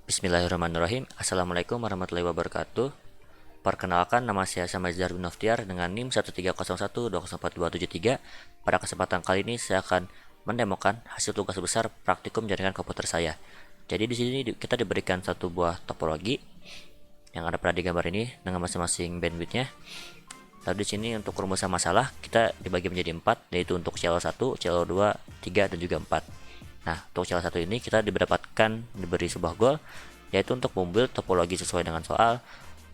Bismillahirrahmanirrahim. Assalamualaikum warahmatullahi wabarakatuh. Perkenalkan, nama saya Samazhar bin Noftiar dengan NIM 13012042273. Pada kesempatan kali ini saya akan mendemokan hasil tugas besar praktikum jaringan komputer saya. Jadi di sini kita diberikan satu buah topologi yang ada pada di gambar ini dengan masing-masing bandwidthnya. Lalu di sini untuk rumusan masalah kita dibagi menjadi 4, yaitu untuk CL1, CL2, 3 dan juga 4. Nah, untuk CL1 ini kita diberi sebuah goal, yaitu untuk membuild topologi sesuai dengan soal,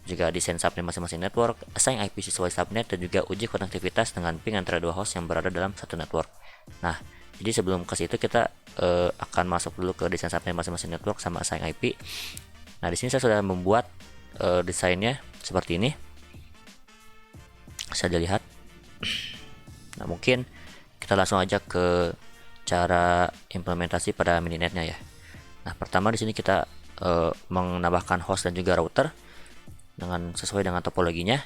juga desain subnet masing-masing network, assign IP sesuai subnet, dan juga uji konektivitas dengan ping antara dua host yang berada dalam satu network. Nah, jadi sebelum ke situ kita akan masuk dulu ke desain subnet masing-masing network sama assign IP. Nah, di sini saya sudah membuat desainnya seperti ini. Bisa dilihat. Nah, mungkin kita langsung aja ke cara implementasi pada mininetnya ya. Nah, pertama di sini kita menambahkan host dan juga router dengan sesuai dengan topologinya.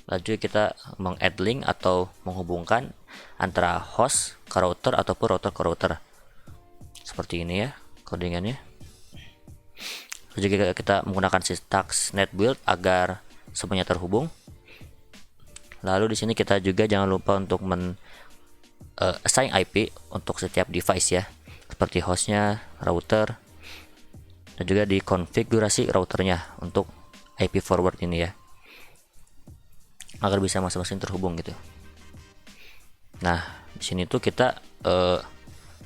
Lalu kita meng-add link atau menghubungkan antara host ke router ataupun router ke router. Seperti ini ya codingannya. Lalu juga kita menggunakan syntax netbuild agar semuanya terhubung. Lalu di sini kita juga jangan lupa untuk assign IP untuk setiap device ya, seperti hostnya, router, dan juga dikonfigurasi routernya untuk IP forward ini ya, agar bisa masing-masing terhubung gitu. Nah, di sini tuh kita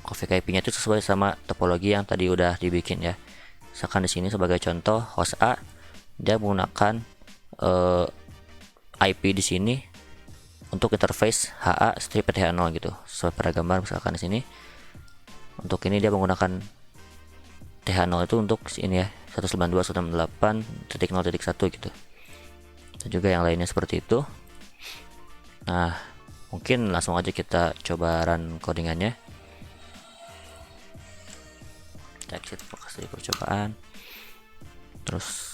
config IP-nya itu sesuai sama topologi yang tadi udah dibikin ya. Misalkan di sini sebagai contoh host A dia menggunakan IP di sini untuk interface HA strip PTH0 gitu. Sesuai pada gambar misalkan di sini. Untuk ini dia menggunakan TH0 itu untuk ini ya, 192.168.0.1 gitu. Dan juga yang lainnya seperti itu. Nah, mungkin langsung aja kita coba run codingannya. Kita exit lokasi percobaan. Terus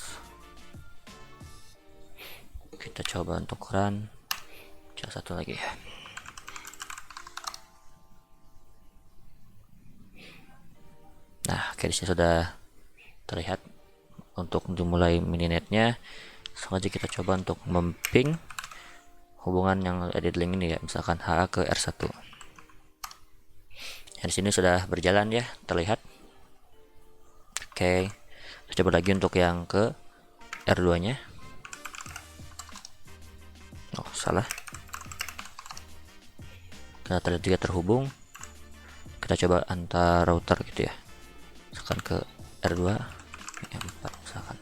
kita coba untuk run. Coba satu lagi ya. Nah, oke, disini sudah terlihat. Untuk dimulai mininetnya, langsung aja kita coba untuk memping hubungan yang ada di link ini ya, misalkan HA ke R1. Ya, di sini sudah berjalan ya, terlihat. Oke, kita coba lagi untuk yang ke R2-nya. Oh, salah. Kita terlihat juga terhubung. Kita coba antar router gitu ya, misalkan ke R2, R4 misalkan.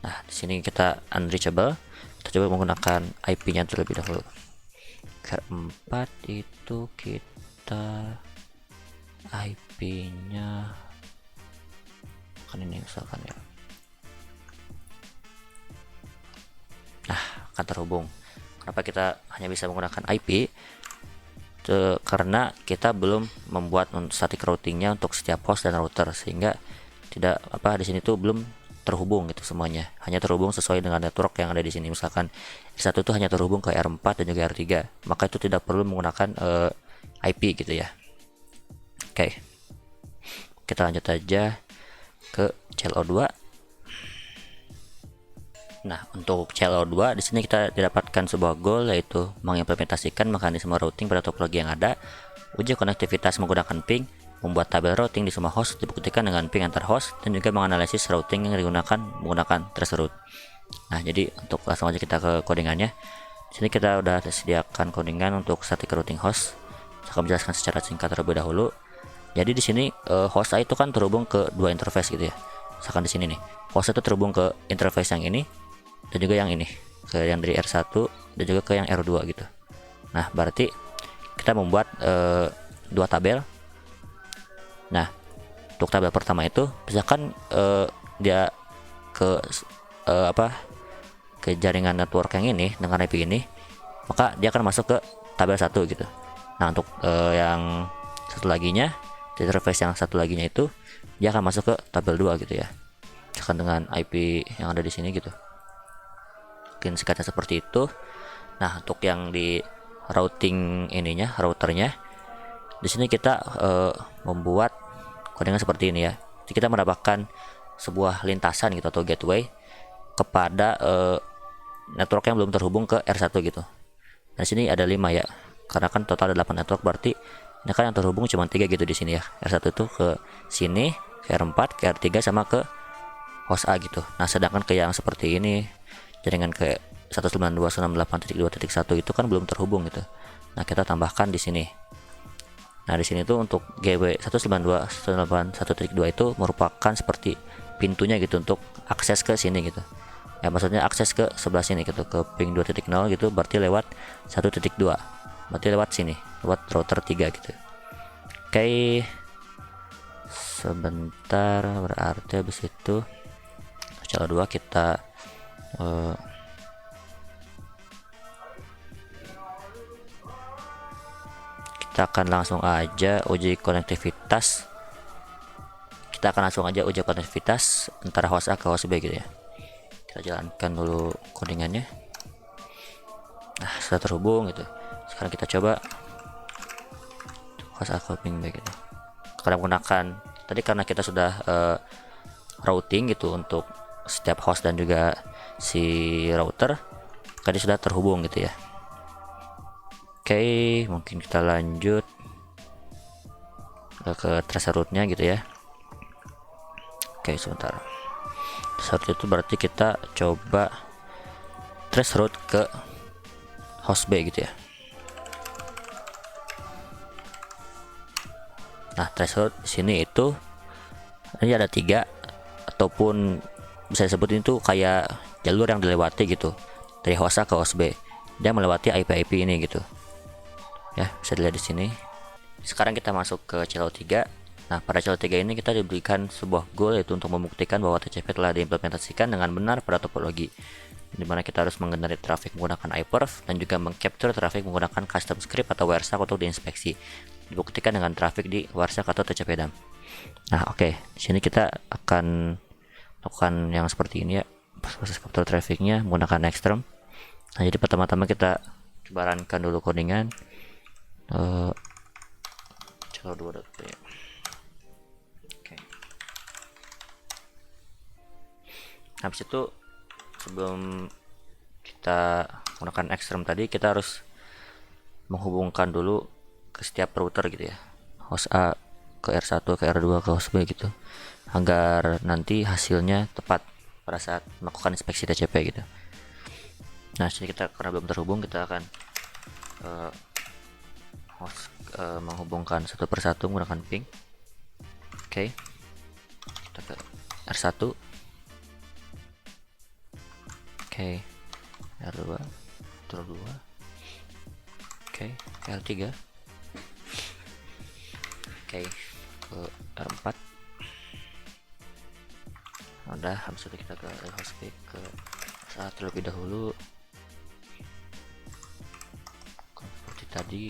Nah, di sini kita unreachable. Kita coba menggunakan IP-nya terlebih dahulu. Ke R4 itu kita IP-nya kan ini misalkan ya. Nah, akan terhubung. Kenapa kita hanya bisa menggunakan IP? Karena kita belum membuat static routingnya untuk setiap host dan router, sehingga tidak di sini tuh belum terhubung gitu semuanya, hanya terhubung sesuai dengan network yang ada di sini. Misalkan R1 itu hanya terhubung ke R4 dan juga R3, maka itu tidak perlu menggunakan IP gitu ya. Oke, kita lanjut aja ke CLO2. Nah, untuk CLO2 di sini kita didapatkan sebuah goal, yaitu mengimplementasikan mekanisme routing pada topologi yang ada, uji konektivitas menggunakan ping, membuat tabel routing di semua host dibuktikan dengan ping antar host, dan juga menganalisis routing yang digunakan menggunakan traceroute. Nah, jadi untuk langsung aja kita ke codingannya. Di sini kita udah disediakan codingan untuk static routing host. Saya akan menjelaskan secara singkat terlebih dahulu. Jadi di sini host A itu kan terhubung ke dua interface gitu ya. Misalkan di sini nih, host itu terhubung ke interface yang ini dan juga yang ini, ke yang dari R1 dan juga ke yang R2 gitu. Nah, berarti kita membuat dua tabel. Nah, untuk tabel pertama itu misalkan dia ke ke jaringan network yang ini dengan IP ini, maka dia akan masuk ke tabel 1 gitu. Nah, untuk yang satu laginya, di interface yang satu laginya itu dia akan masuk ke tabel 2 gitu ya, misalkan dengan IP yang ada di sini gitu. Mungkin singkatnya seperti itu. Nah, untuk yang di routing ininya, routernya, di sini kita membuat codingan seperti ini ya. Jadi kita mendapatkan sebuah lintasan gitu atau gateway kepada network yang belum terhubung ke R1 gitu. Nah, sini ada 5 ya. Karena kan total ada 8 network, berarti ini kan yang terhubung cuma 3 gitu di sini ya. R1 itu ke sini, ke R4, ke R3 sama ke host A gitu. Nah, sedangkan ke yang seperti ini jaringan ke 192.168.2.1 itu kan belum terhubung gitu. Nah, kita tambahkan di sini. Nah, di sini tuh untuk GW 192.168.1.2 itu merupakan seperti pintunya gitu untuk akses ke sini gitu. Ya, maksudnya akses ke sebelah sini gitu, ke ping 2.0 gitu, berarti lewat 1.2. Berarti lewat sini, lewat router 3 gitu. Oke. Sebentar, berarti habis itu channel 2 kita kita akan langsung aja uji konektivitas. Kita akan langsung aja uji konektivitas antara host A ke host B gitu ya. Kita jalankan dulu codingannya. Nah, sudah terhubung gitu. Sekarang kita coba host A ke ping B gitu. Karena menggunakan tadi, karena kita sudah routing gitu untuk setiap host dan juga si router, tadi sudah terhubung gitu ya. Oke, mungkin kita lanjut ke tracer route-nya gitu ya. Oke, sebentar. Tracer route itu berarti kita coba trace route ke host B gitu ya. Nah, trace route di sini itu ini ada 3, ataupun bisa disebut itu kayak jalur yang dilewati gitu dari host A ke host B. Dia melewati IP ini gitu. Ya, bisa dilihat di sini. Sekarang kita masuk ke channel 3. Nah, pada channel 3 ini kita diberikan sebuah goal, yaitu untuk membuktikan bahwa TCP telah diimplementasikan dengan benar pada topologi, dimana kita harus mengenerate traffic menggunakan iPerf dan juga mengcapture traffic menggunakan custom script atau WireShark untuk diinspeksi. Dibuktikan dengan traffic di WireShark atau TCP DAM. Nah, oke. Di sini kita akan lakukan yang seperti ini ya, proses capture trafficnya menggunakan Nextrum. Nah, jadi pertama-tama kita coba runkan dulu codingan channel 2 ya. Oke. Habis itu sebelum kita menggunakan Nextrum tadi, kita harus menghubungkan dulu ke setiap router gitu ya, host A ke R1, ke R2, ke host B gitu, agar nanti hasilnya tepat pada saat melakukan inspeksi TCP gitu. Nah, sini kita karena belum terhubung, kita akan menghubungkan satu persatu menggunakan ping. Oke. Kita ke R1. Oke. R2, R2. Oke, R3. Oke, ke R4. Udah, habis itu kita ke host B ke saat terlebih dahulu seperti tadi.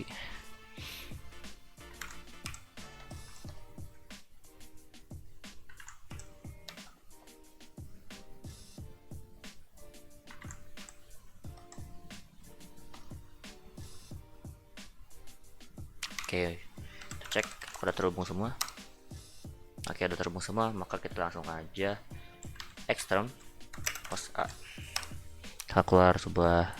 Oke, kita cek udah terhubung semua. Oke, udah terhubung semua, maka kita langsung aja Nextrum host A. Kita keluar sebuah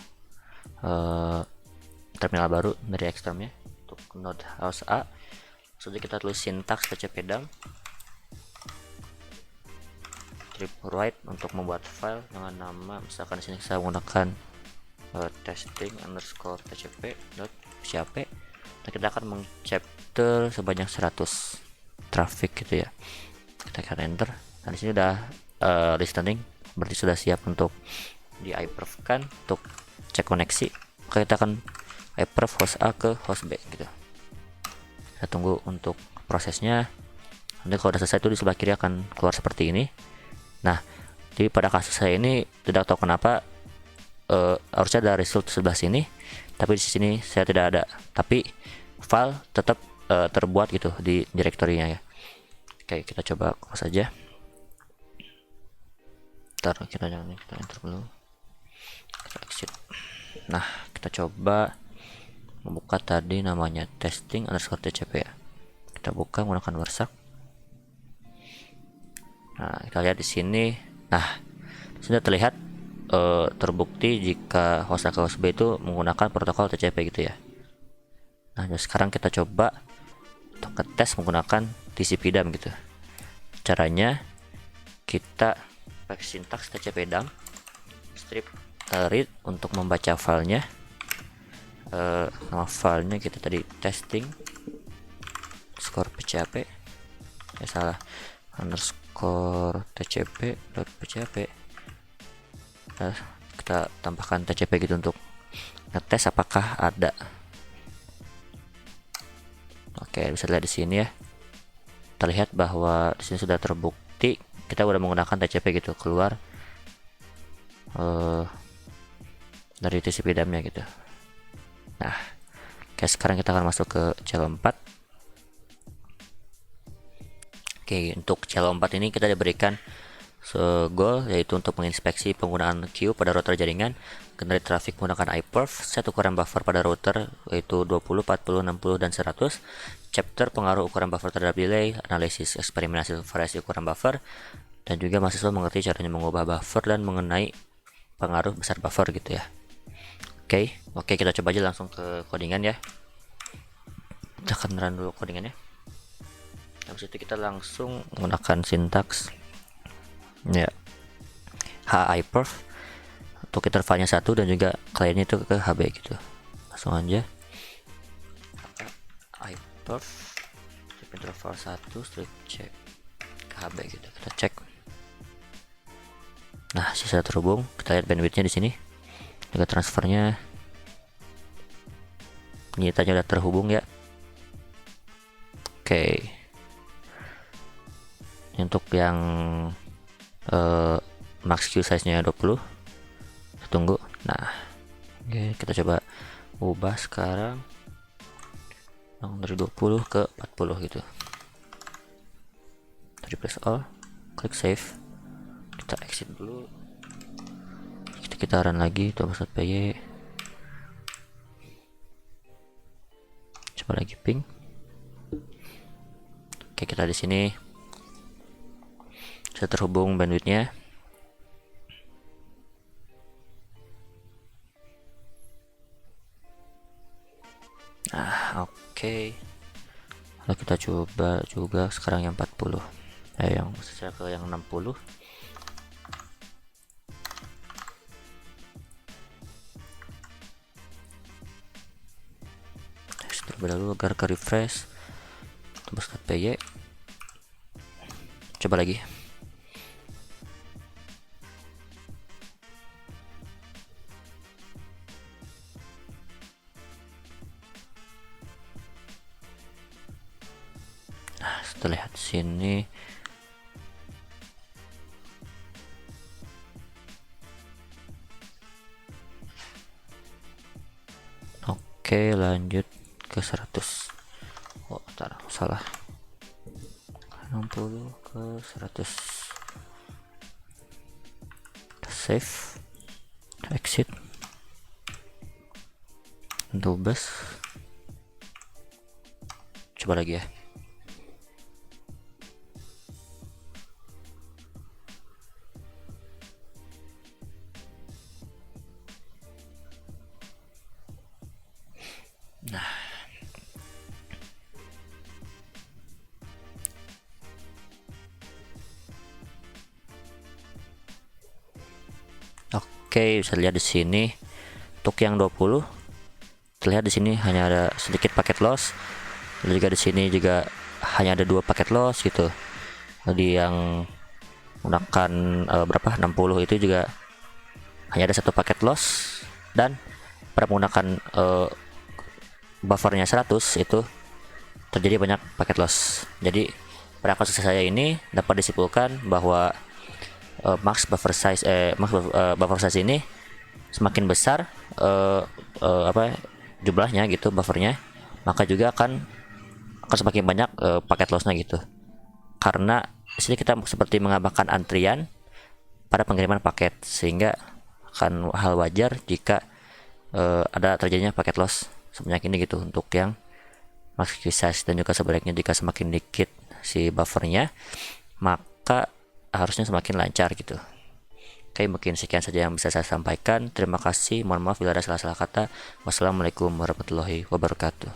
terminal baru dari Nextrum ya, untuk node host A. Sudah kita tulis sintaks TCP DAM strip write untuk membuat file dengan nama, misalkan di sini saya menggunakan testing underscore tcp.php. Nah, kita akan mengchapter sebanyak 100 traffic gitu ya. Kita akan enter. Nah, di sini udah listening, berarti sudah siap untuk di iPerf kan untuk cek koneksi. Maka kita akan iPerf host A ke host B gitu. Kita tunggu untuk prosesnya. Nanti kalau udah selesai itu di sebelah kiri akan keluar seperti ini. Nah, jadi pada kasus saya ini tidak tahu kenapa harusnya ada result sebelah sini, tapi di sini saya tidak ada, tapi file tetap terbuat gitu di direktorinya ya. Oke, kita coba close saja. Ntar kita enter dulu, kita exit. Nah, kita coba membuka tadi namanya testing underscore tcp ya. Kita buka menggunakan WireShark. Nah, kita lihat di sini. Nah, sudah terlihat terbukti jika host A ke host B itu menggunakan protokol TCP gitu ya. Nah, sekarang kita coba untuk ngetes menggunakan TCP dump gitu. Caranya kita pakai sintaks TCP dump strip read untuk membaca filenya. Nama filenya kita tadi testing score PCAP, salah, underscore tcp.pcap. Nah, kita tambahkan TCP gitu untuk ngetes apakah ada. Oke, bisa lihat di sini ya, terlihat bahwa di sini sudah terbukti kita udah menggunakan TCP gitu, keluar dari TCP dump-nya gitu. Nah, oke, sekarang kita akan masuk ke channel 4. Oke, untuk channel 4 ini kita diberikan goal, yaitu untuk menginspeksi penggunaan queue pada router jaringan, generate traffic menggunakan iPerf, set ukuran buffer pada router yaitu 20, 40, 60, dan 100, chapter pengaruh ukuran buffer terhadap delay, analisis eksperimentasi variasi ukuran buffer, dan juga mahasiswa mengerti caranya mengubah buffer dan mengenai pengaruh besar buffer gitu ya. Oke, kita coba aja langsung ke codingan ya. Kita akan run dulu codingannya. Habis itu kita langsung menggunakan sintaks ya, iPerf untuk intervalnya 1 dan juga kliennya itu ke HB gitu. Langsung aja iPerf interval 1 strip check ke HB gitu, kita cek. Nah, sisa terhubung, kita lihat bandwidthnya di sini, juga transfernya nyatanya udah terhubung ya. Oke, untuk yang max queue size nya 20, tunggu. Nah, oke, kita coba ubah sekarang dari 20 ke 40 gitu. Replace all, klik save, kita exit dulu, kita run lagi .py, coba lagi ping. Oke, kita di sini sudah terhubung bandwidthnya. Nah, oke. Lalu kita coba juga sekarang yang 40. Yang saya ke yang 60. Terlebih dahulu agar ke refresh. .py. Coba lagi. Nah, setelah lihat sini, oke, lanjut ke 100. Oh, salah, 60 ke 100. Save, exit, untuk bus. Coba lagi ya. Nah, oke, bisa lihat di sini untuk yang 20 terlihat di sini hanya ada sedikit paket loss, dan juga di sini juga hanya ada 2 paket loss gitu. Jadi yang menggunakan berapa 60 itu juga hanya ada 1 paket loss, dan pada menggunakan buffernya 100 itu terjadi banyak paket loss. Jadi pada kasus saya ini dapat disimpulkan bahwa max buffer size ini semakin besar jumlahnya gitu buffernya, maka juga akan semakin banyak paket lossnya gitu. Karena di sini kita seperti mengabarkan antrian pada pengiriman paket, sehingga akan hal wajar jika ada terjadinya paket loss sebanyak ini gitu untuk yang max queue size. Dan juga sebaliknya jika semakin dikit si buffernya, maka harusnya semakin lancar gitu. Oke, mungkin sekian saja yang bisa saya sampaikan. Terima kasih. Mohon maaf bila ada salah-salah kata. Wassalamualaikum warahmatullahi wabarakatuh.